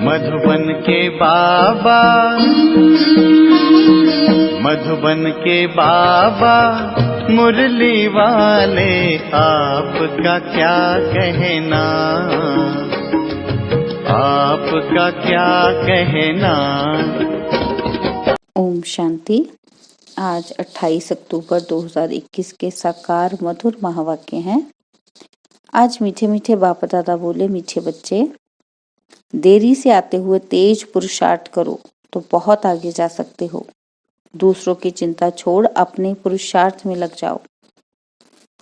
मधुबन के बाबा, मधुबन के बाबा मुरली वाले, आपका क्या कहना, आपका क्या कहना। ओम शांति। आज 28 अक्टूबर 2021 के साकार मधुर महावाक्य हैं। आज मीठे मीठे बाप दादा बोले, मीठे बच्चे, देरी से आते हुए तेज पुरुषार्थ करो तो बहुत आगे जा सकते हो। दूसरों की चिंता छोड़ अपने पुरुषार्थ में लग जाओ।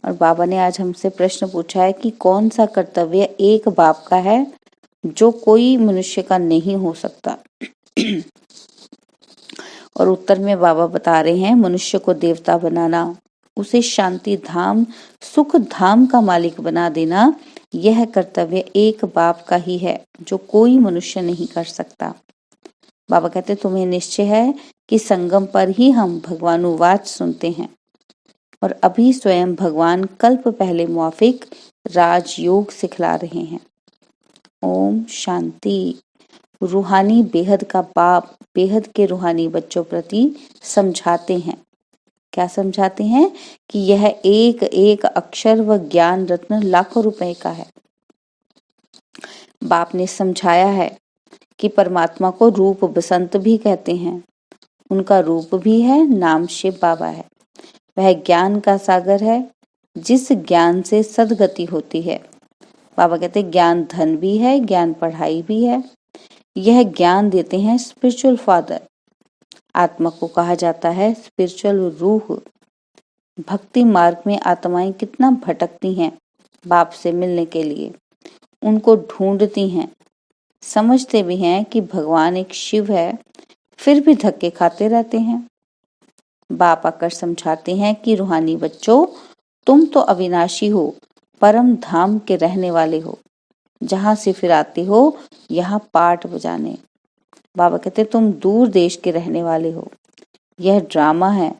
और बाबा ने आज हमसे प्रश्न पूछा है कि कौन सा कर्तव्य एक बाप का है जो कोई मनुष्य का नहीं हो सकता। और उत्तर में बाबा बता रहे हैं, मनुष्य को देवता बनाना, उसे शांति धाम सुख धाम का मालिक बना देना, यह कर्तव्य एक बाप का ही है जो कोई मनुष्य नहीं कर सकता। बाबा कहते, तुम्हें निश्चय है कि संगम पर ही हम भगवानुवाच सुनते हैं और अभी स्वयं भगवान कल्प पहले मुआफिक राजयोग सिखला रहे हैं। ओम शांति। रूहानी बेहद का बाप बेहद के रूहानी बच्चों प्रति समझाते हैं। क्या समझाते हैं? कि यह एक एक अक्षर व ज्ञान रत्न लाखों रुपए का है। बाप ने समझाया है कि परमात्मा को रूप बसंत भी कहते हैं। उनका रूप भी है, नाम शिव बाबा है। वह ज्ञान का सागर है, जिस ज्ञान से सदगति होती है। बाबा कहते, ज्ञान धन भी है, ज्ञान पढ़ाई भी है। यह ज्ञान देते हैं स्पिरिचुअल फादर। आत्मा को कहा जाता है स्पिरिचुअल रूह। भक्ति मार्ग में आत्माएं कितना भटकती हैं बाप से मिलने के लिए, उनको ढूंढती हैं, समझते भी हैं कि भगवान एक शिव है, फिर भी धक्के खाते रहते हैं। बाप आकर समझाते हैं कि रूहानी बच्चों, तुम तो अविनाशी हो, परम धाम के रहने वाले हो। जहां से फिर आते हो यहाँ पाठ बजाने। बाबा कहते, तुम दूर देश के रहने वाले हो। यह ड्रामा है,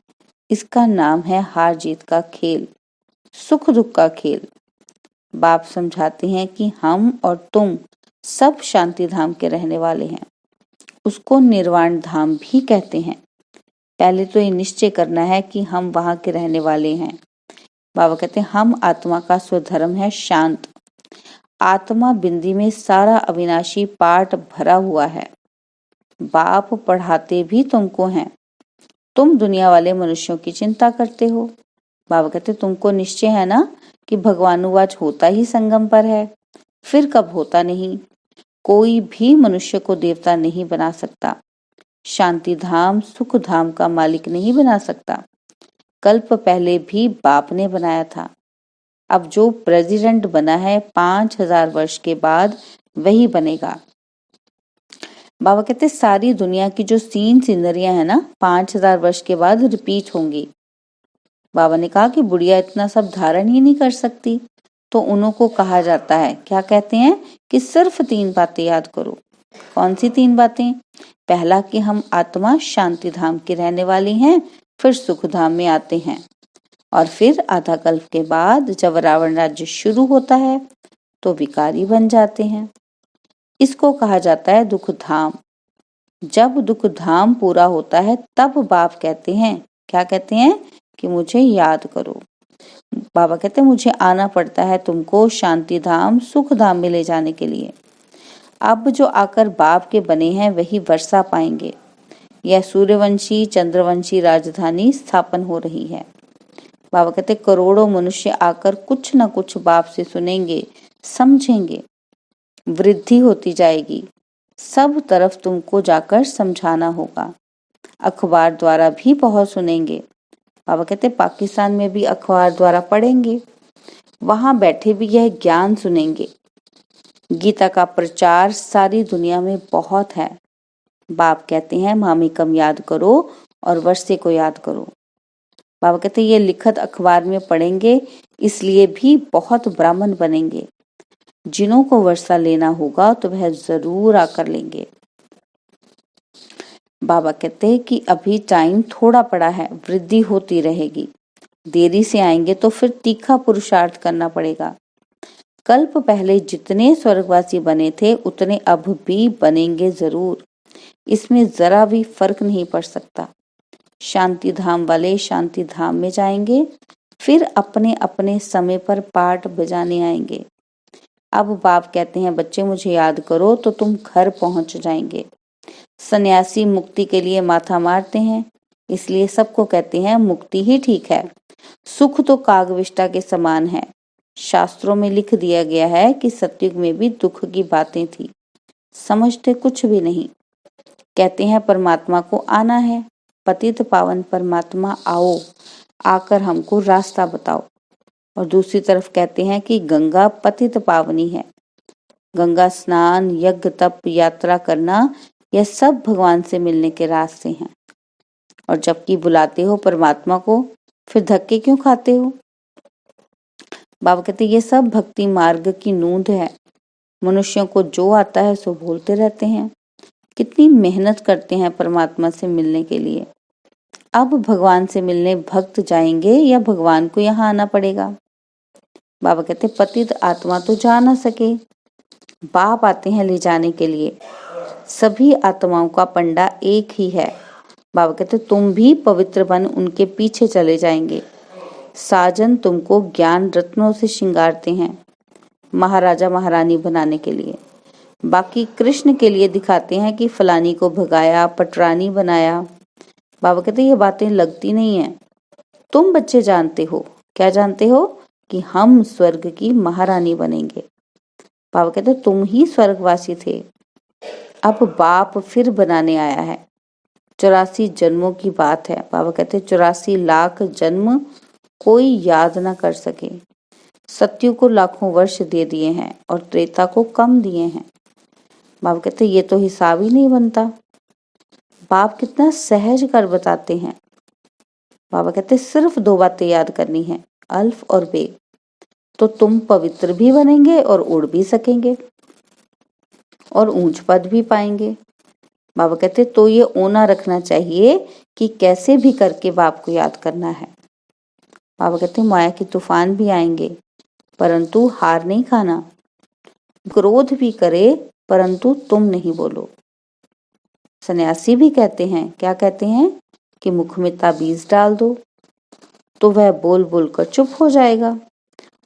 इसका नाम है हार जीत का खेल, सुख दुख का खेल। बाप समझाते हैं कि हम और तुम सब शांति धाम के रहने वाले हैं। उसको निर्वाण धाम भी कहते हैं। पहले तो ये निश्चय करना है कि हम वहां के रहने वाले हैं। बाबा कहते हैं, हम आत्मा का स्वधर्म है शांत। आत्मा बिंदी में सारा अविनाशी पाठ भरा हुआ है। बाप पढ़ाते भी तुमको हैं। तुम दुनिया वाले मनुष्यों की चिंता करते हो। बाबा कहते, तुमको निश्चय है ना कि भगवानुवाच होता ही संगम पर है, फिर कब होता नहीं। कोई भी मनुष्य को देवता नहीं बना सकता, शांति धाम सुख धाम का मालिक नहीं बना सकता। कल्प पहले भी बाप ने बनाया था। अब जो प्रेसिडेंट बना है 5000 वर्ष के बाद वही बनेगा। बाबा कहते, सारी दुनिया की जो सीनरियां है ना 5000 वर्ष के बाद रिपीट होंगी। बाबा ने कहा कि बुढ़िया इतना सब धारण ही नहीं कर सकती, तो उनको कहा जाता है, क्या कहते हैं, कि सिर्फ 3 बातें याद करो। कौन सी 3 बातें? पहला कि हम आत्मा शांति धाम के रहने वाले हैं, फिर सुख धाम में आते हैं, और फिर आधा कल्प के बाद जब रावण राज्य शुरू होता है तो विकारी बन जाते हैं। इसको कहा जाता है दुख धाम। जब दुख धाम पूरा होता है तब बाप कहते हैं, क्या कहते हैं, कि मुझे याद करो। बाबा कहते हैं, मुझे आना पड़ता है तुमको शांति धाम सुख धाम में ले जाने के लिए। अब जो आकर बाप के बने हैं वही वर्षा पाएंगे। यह सूर्यवंशी चंद्रवंशी राजधानी स्थापन हो रही है। बाबा कहते, करोड़ों मनुष्य आकर कुछ न कुछ बाप से सुनेंगे, समझेंगे, वृद्धि होती जाएगी। सब तरफ तुमको जाकर समझाना होगा। अखबार द्वारा भी बहुत सुनेंगे। बाबा कहते, पाकिस्तान में भी अखबार द्वारा पढ़ेंगे, वहां बैठे भी यह ज्ञान सुनेंगे। गीता का प्रचार सारी दुनिया में बहुत है। बाप कहते हैं, मामिकम याद करो और वर्षे को याद करो। बाबा कहते, ये लिखत अखबार में पढ़ेंगे, इसलिए भी बहुत ब्राह्मण बनेंगे। जिन्हों को वर्षा लेना होगा तो वह जरूर आकर लेंगे। बाबा कहते हैं कि अभी टाइम थोड़ा पड़ा है, वृद्धि होती रहेगी। देरी से आएंगे तो फिर तीखा पुरुषार्थ करना पड़ेगा। कल्प पहले जितने स्वर्गवासी बने थे उतने अब भी बनेंगे जरूर, इसमें जरा भी फर्क नहीं पड़ सकता। शांति धाम वाले शांति धाम में जाएंगे, फिर अपने अपने समय पर पाठ बजाने आएंगे। अब बाप कहते हैं बच्चे मुझे याद करो तो तुम घर पहुंच जाएंगे। सन्यासी मुक्ति के लिए माथा मारते हैं, इसलिए सबको कहते हैं मुक्ति ही ठीक है। सुख तो कागविष्टा के समान है। शास्त्रों में लिख दिया गया है कि सतयुग में भी दुख की बातें थी, समझते कुछ भी नहीं। कहते हैं परमात्मा को आना है, पतित पावन परमात्मा आओ, आकर हमको रास्ता बताओ। और दूसरी तरफ कहते हैं कि गंगा पतित पावनी है। गंगा स्नान, यज्ञ, तप, यात्रा करना, यह सब भगवान से मिलने के रास्ते हैं। और जबकि बुलाते हो परमात्मा को, फिर धक्के क्यों खाते हो? बाबा कहते ये सब भक्ति मार्ग की नूंद है। मनुष्यों को जो आता है सो बोलते रहते हैं। कितनी मेहनत करते हैं परमात्मा से मिलने के लिए। अब भगवान से मिलने भक्त जाएंगे या भगवान को यहाँ आना पड़ेगा? बाबा कहते पतित आत्मा तो जा ना सके, बाप आते हैं ले जाने के लिए। सभी आत्माओं का पंडा एक ही है। बाबा कहते तुम भी पवित्र बन उनके पीछे चले जाएंगे। साजन तुमको ज्ञान रत्नों से श्रृंगारते हैं, महाराजा महारानी बनाने के लिए। बाकी कृष्ण के लिए दिखाते हैं कि फलानी को भगाया, पटरानी बनाया। बाबा कहते ये बातें लगती नहीं है। तुम बच्चे जानते हो, क्या जानते हो? कि हम स्वर्ग की महारानी बनेंगे। बाबा कहते तुम ही स्वर्गवासी थे, अब बाप फिर बनाने आया है। 84 जन्मों की बात है। बाबा कहते 84 लाख जन्म कोई याद ना कर सके। सत्यु को लाखों वर्ष दे दिए हैं और त्रेता को कम दिए हैं। बाप कहते ये तो हिसाब ही नहीं बनता। बाप कितना सहज कर बताते हैं। बाबा कहते सिर्फ 2 बातें याद करनी है, अल्फ और बे, तो तुम पवित्र भी बनेंगे और उड़ भी सकेंगे और ऊंच पद भी पाएंगे। बाबा कहते तो ये ओना रखना चाहिए कि कैसे भी करके बाप को याद करना है। बाबा कहते माया के तूफान भी आएंगे, परंतु हार नहीं खाना। क्रोध भी करे, परंतु तुम नहीं बोलो। सन्यासी भी कहते हैं, क्या कहते हैं? कि मुख में ताबीज डाल दो तो वह बोल बोल कर चुप हो जाएगा।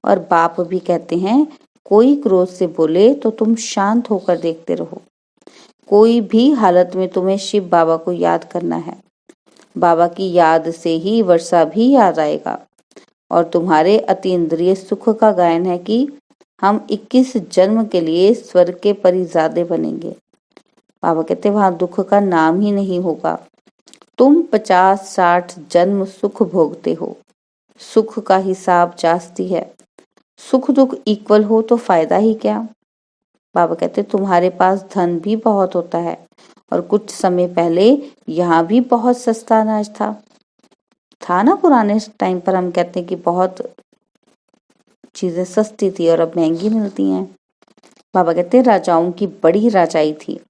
और बाप भी कहते हैं कोई क्रोध से बोले तो तुम शांत होकर देखते रहो। कोई भी हालत में तुम्हें शिव बाबा को याद करना है। बाबा की याद से ही वर्षा भी याद आएगा। और तुम्हारे अतीन्द्रिय सुख का गायन है कि हम 21 जन्म के लिए स्वर्ग के परिजादे बनेंगे। बाबा कहते वहां दुख का नाम ही नहीं होगा। तुम 50-60 जन्म सुख भोगते हो, सुख का हिसाब जास्ती है। सुख दुख इक्वल हो तो फायदा ही क्या? बाबा कहते तुम्हारे पास धन भी बहुत होता है और कुछ समय पहले यहाँ भी बहुत सस्ता अनाज था ना। पुराने टाइम पर हम कहते हैं कि बहुत चीजें सस्ती थी और अब महंगी मिलती हैं। बाबा कहते राजाओं की बड़ी राजाई थी।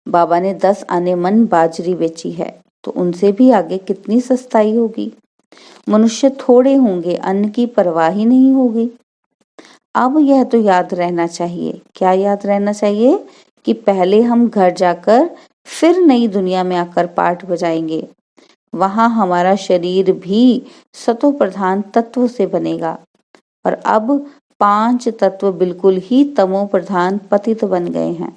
बाबा ने 10 आने मन बाजरी बेची है, तो उनसे भी आगे कितनी सस्ताई होगी। मनुष्य थोड़े होंगे, अन्न की परवाह ही नहीं होगी। अब यह तो याद रहना चाहिए। क्या याद रहना चाहिए? कि पहले हम घर जाकर फिर नई दुनिया में आकर पाठ बजाएंगे। वहां हमारा शरीर भी सतो प्रधान तत्व से बनेगा और अब 5 तत्व बिल्कुल ही तमो प्रधान पतित बन गए हैं।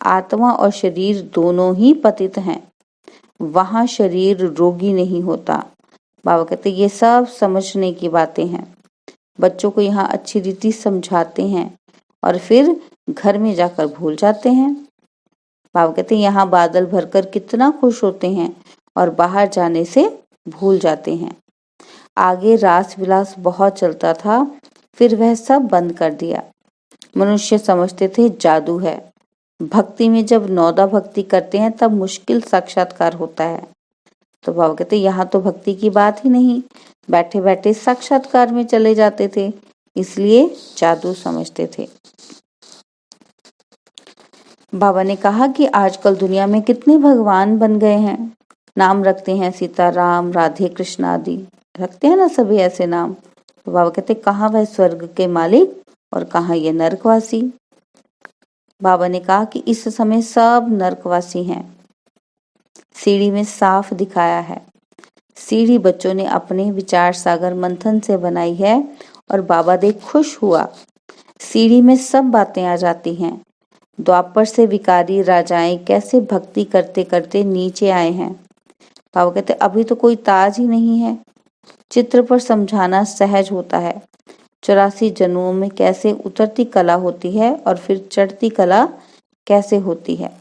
आत्मा और शरीर दोनों ही पतित हैं। वहां शरीर रोगी नहीं होता। बाबा कहते ये सब समझने की बातें हैं। बच्चों को यहाँ अच्छी रीति समझाते हैं और फिर घर में जाकर भूल जाते हैं। बाबा कहते यहाँ बादल भरकर कितना खुश होते हैं और बाहर जाने से भूल जाते हैं। आगे रास विलास बहुत चलता था, फिर वह सब बंद कर दिया। मनुष्य समझते थे जादू है। भक्ति में जब नौदा भक्ति करते हैं तब मुश्किल साक्षात्कार होता है। तो बाबा कहते यहाँ तो भक्ति की बात ही नहीं, बैठे बैठे साक्षात्कार में चले जाते थे, इसलिए जादू समझते थे। बाबा ने कहा कि आजकल दुनिया में कितने भगवान बन गए हैं। नाम रखते हैं सीताराम, राधे कृष्ण आदि रखते हैं ना सभी ऐसे नाम। तो बाबा कहते कहाँ वह स्वर्ग के मालिक और कहाँ ये नरकवासी। बाबा ने कहा कि इस समय सब नरकवासी हैं। सीढ़ी में साफ दिखाया है। सीढ़ी बच्चों ने अपने विचार सागर मंथन से बनाई है और बाबा देख खुश हुआ। सीढ़ी में सब बातें आ जाती हैं। द्वापर से विकारी राजाएं कैसे भक्ति करते करते नीचे आए हैं। बाबा कहते अभी तो कोई ताज ही नहीं है। चित्र पर समझाना सहज होता है। 84 जन्मों में कैसे उतरती कला होती है और फिर चढ़ती कला कैसे होती है।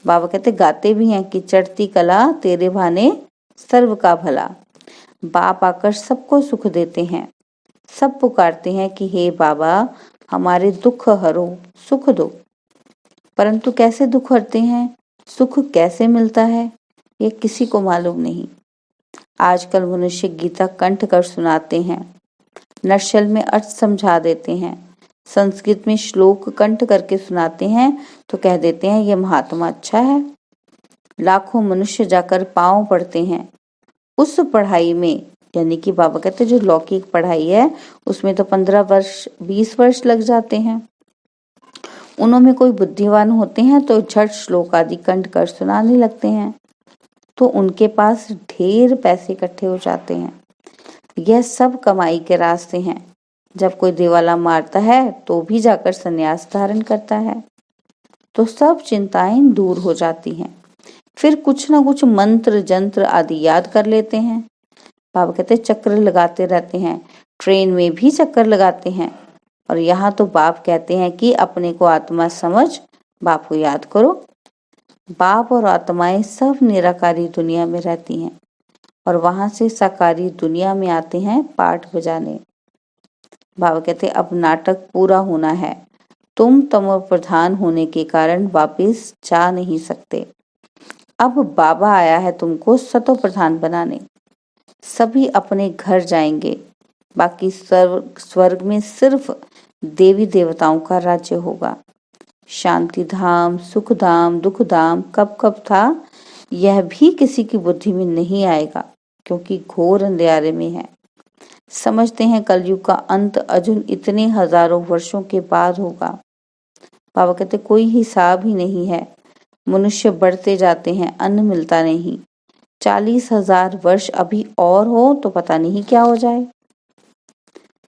बाबा कहते गाते भी हैं कि चढ़ती कला तेरे भाने सर्व का भला। बाप आकर सबको सुख देते हैं। सब पुकारते हैं कि हे बाबा हमारे दुख हरो, सुख दो। परंतु कैसे दुख हरते हैं, सुख कैसे मिलता है, ये किसी को मालूम नहीं। आजकल मनुष्य गीता कंठ कर सुनाते हैं, नर्शल में अर्थ समझा देते हैं, संस्कृत में श्लोक कंठ करके सुनाते हैं तो कह देते हैं ये महात्मा अच्छा है। लाखों मनुष्य जाकर पांव पड़ते हैं। उस पढ़ाई में, यानी कि बाबा कहते जो लौकिक पढ़ाई है उसमें तो 15 वर्ष 20 वर्ष लग जाते हैं। उनमें कोई बुद्धिवान होते हैं तो झट श्लोक आदि कंठ कर सुनाने लगते हैं, तो उनके पास ढेर पैसे इकट्ठे हो जाते हैं। यह सब कमाई के रास्ते हैं। जब कोई दिवाला मारता है तो भी जाकर संन्यास धारण करता है, तो सब चिंताएं दूर हो जाती हैं। फिर कुछ ना कुछ मंत्र जंत्र आदि याद कर लेते हैं। बाबा कहते चक्कर लगाते रहते हैं, ट्रेन में भी चक्कर लगाते हैं। और यहाँ तो बाप कहते हैं कि अपने को आत्मा समझ बाप को याद करो। बाप और आत्माएं सब निराकारी दुनिया में रहती हैं और वहां से साकारी दुनिया में आते हैं पाठ बजाने। बाबा कहते अब नाटक पूरा होना है। तुम तमो प्रधान होने के कारण वापिस जा नहीं सकते। अब बाबा आया है तुमको सतो प्रधान बनाने। सभी अपने घर जाएंगे। बाकी स्वर्ग में सिर्फ देवी देवताओं का राज्य होगा। शांति धाम, सुख धाम, दुख धाम कब कब था यह भी किसी की बुद्धि में नहीं आएगा, क्योंकि घोर अंधेरे में है। समझते हैं कलयुग का अंत अजुन इतने हजारों वर्षों के बाद होगा। बाबा कहते कोई हिसाब ही नहीं है। मनुष्य बढ़ते जाते हैं, अन्न मिलता नहीं। 40,000 वर्ष अभी और हो तो पता नहीं क्या हो जाए।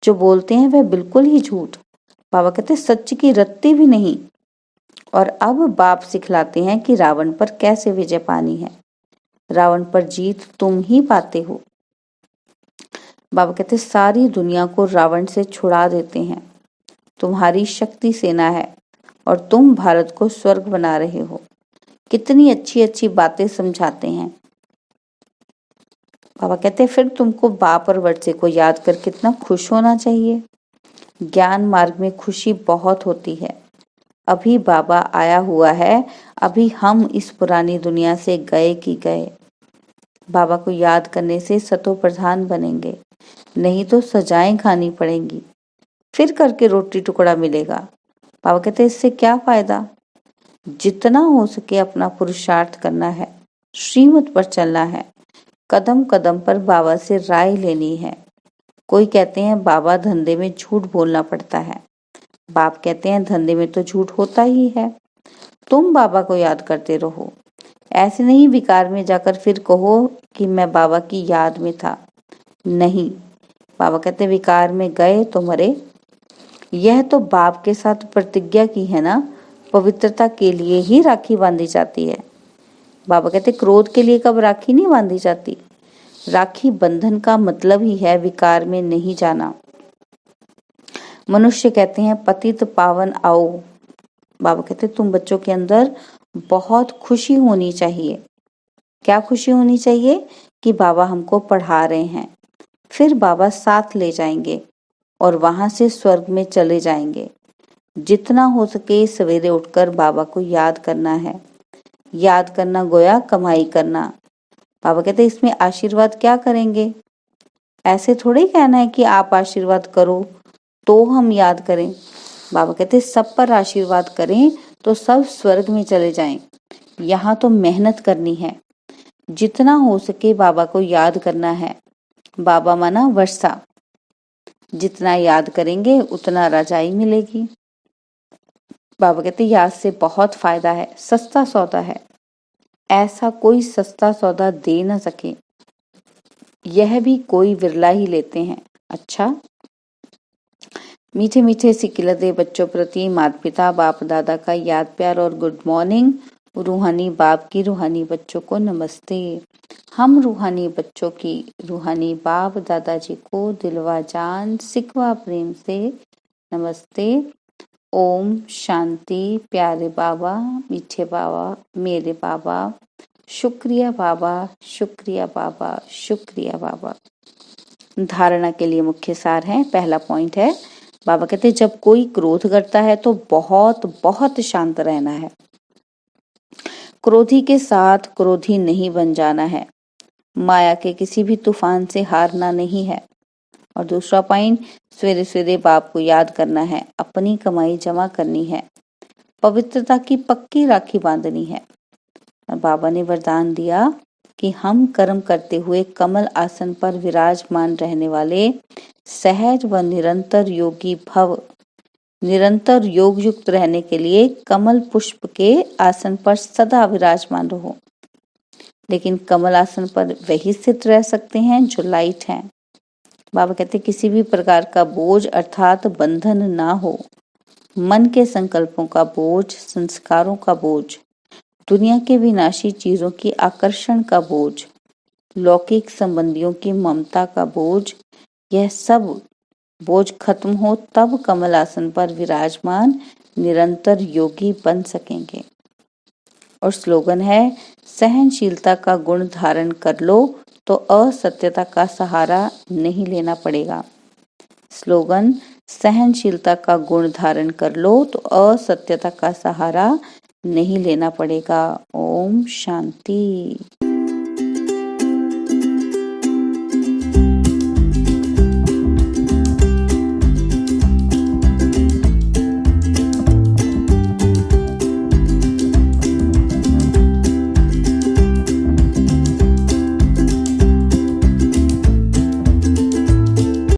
जो बोलते हैं वह बिल्कुल ही झूठ। बाबा कहते सच की रत्ती भी नहीं। और अब बाप सिखलाते हैं कि रावण पर कैसे विजय पानी है। रावण पर जीत तुम ही पाते हो। बाबा कहते सारी दुनिया को रावण से छुड़ा देते हैं। तुम्हारी शक्ति सेना है और तुम भारत को स्वर्ग बना रहे हो। कितनी अच्छी अच्छी बातें समझाते हैं। बाबा कहते फिर तुमको बाप और वर्षे को याद कर कितना खुश होना चाहिए। ज्ञान मार्ग में खुशी बहुत होती है। अभी बाबा आया हुआ है, अभी हम इस पुरानी दुनिया से गए कि गए। बाबा को याद करने से सतो प्रधान बनेंगे, नहीं तो सजाएं खानी पड़ेंगी, फिर करके रोटी टुकड़ा मिलेगा। बाबा कहते इससे क्या फायदा। जितना हो सके अपना पुरुषार्थ करना है, श्रीमत पर चलना है, कदम कदम पर बाबा से राय लेनी है। कोई कहते हैं बाबा धंधे में झूठ बोलना पड़ता है। बाप कहते हैं धंधे में तो झूठ होता ही है। तुम बाबा को याद करते रहो। ऐसे नहीं विकार में जाकर फिर कहो कि मैं बाबा की याद में था। नहीं, बाबा कहते विकार में गए तो मरे। यह तो बाप के साथ प्रतिज्ञा की है ना, पवित्रता के लिए ही राखी बांधी जाती है। बाबा कहते क्रोध के लिए कब राखी नहीं बांधी जाती। राखी बंधन का मतलब ही है विकार में नहीं जाना। मनुष्य कहते हैं पतित पावन आओ। बाबा कहते तुम बच्चों के अंदर बहुत खुशी होनी चाहिए। क्या खुशी होनी चाहिए कि बाबा हमको पढ़ा रहे हैं, फिर बाबा साथ ले जाएंगे और वहां से स्वर्ग में चले जाएंगे। जितना हो सके सवेरे उठकर बाबा को याद करना है। याद करना गोया कमाई करना। बाबा कहते इसमें आशीर्वाद क्या करेंगे। ऐसे थोड़े कहना है कि आप आशीर्वाद करो तो हम याद करें। बाबा कहते सब पर आशीर्वाद करें तो सब स्वर्ग में चले जाएं। यहाँ तो मेहनत करनी है। जितना हो सके बाबा को याद करना है। बाबा माना वर्षा। जितना याद करेंगे उतना रजाई मिलेगी। बाबा कहते याद से बहुत फायदा है, सस्ता सौदा है, ऐसा कोई सस्ता सौदा दे न सके, यह भी कोई विरला ही लेते हैं। अच्छा, मीठे मीठे सिकिलते बच्चों प्रति माता पिता बाप दादा का याद प्यार और गुड मॉर्निंग। रूहानी बाप की रूहानी बच्चों को नमस्ते। हम रूहानी बच्चों की रूहानी बाप दादाजी को दिलवा जान सिकवा प्रेम से नमस्ते। ओम शांति। प्यारे बाबा, मीठे बाबा, मेरे बाबा, शुक्रिया बाबा, शुक्रिया बाबा, शुक्रिया बाबा। धारणा के लिए मुख्य सार है। पहला पॉइंट है, बाबा कहते हैं जब कोई क्रोध करता है तो बहुत बहुत शांत रहना है, क्रोधी के साथ क्रोधी नहीं बन जाना है, माया के किसी भी तूफान से हारना नहीं है। और दूसरा पॉइंट, सवेरे सवेरे बाप को याद करना है, अपनी कमाई जमा करनी है, पवित्रता की पक्की राखी बांधनी है। और बाबा ने वरदान दिया कि हम कर्म करते हुए कमल आसन पर विराजमान रहने वाले सहज व निरंतर योगी भव। निरंतर योग युक्त रहने के लिए कमल पुष्प के आसन पर सदा विराजमान रहो। लेकिन कमल आसन पर वही स्थित रह सकते हैं जो लाइट हैं। बाबा कहते किसी भी प्रकार का बोझ अर्थात बंधन ना हो, मन के संकल्पों का बोझ, संस्कारों का बोझ, दुनिया के विनाशी चीजों की आकर्षण का बोझ, लौकिक संबंधियों की ममता का बोझ, यह सब बोझ खत्म हो तब कमल आसन पर विराजमान निरंतर योगी बन सकेंगे। और स्लोगन है, सहनशीलता का गुण धारण कर लो तो असत्यता का सहारा नहीं लेना पड़ेगा। स्लोगन, सहनशीलता का गुण धारण कर लो तो असत्यता का सहारा नहीं लेना पड़ेगा। ओम शांति।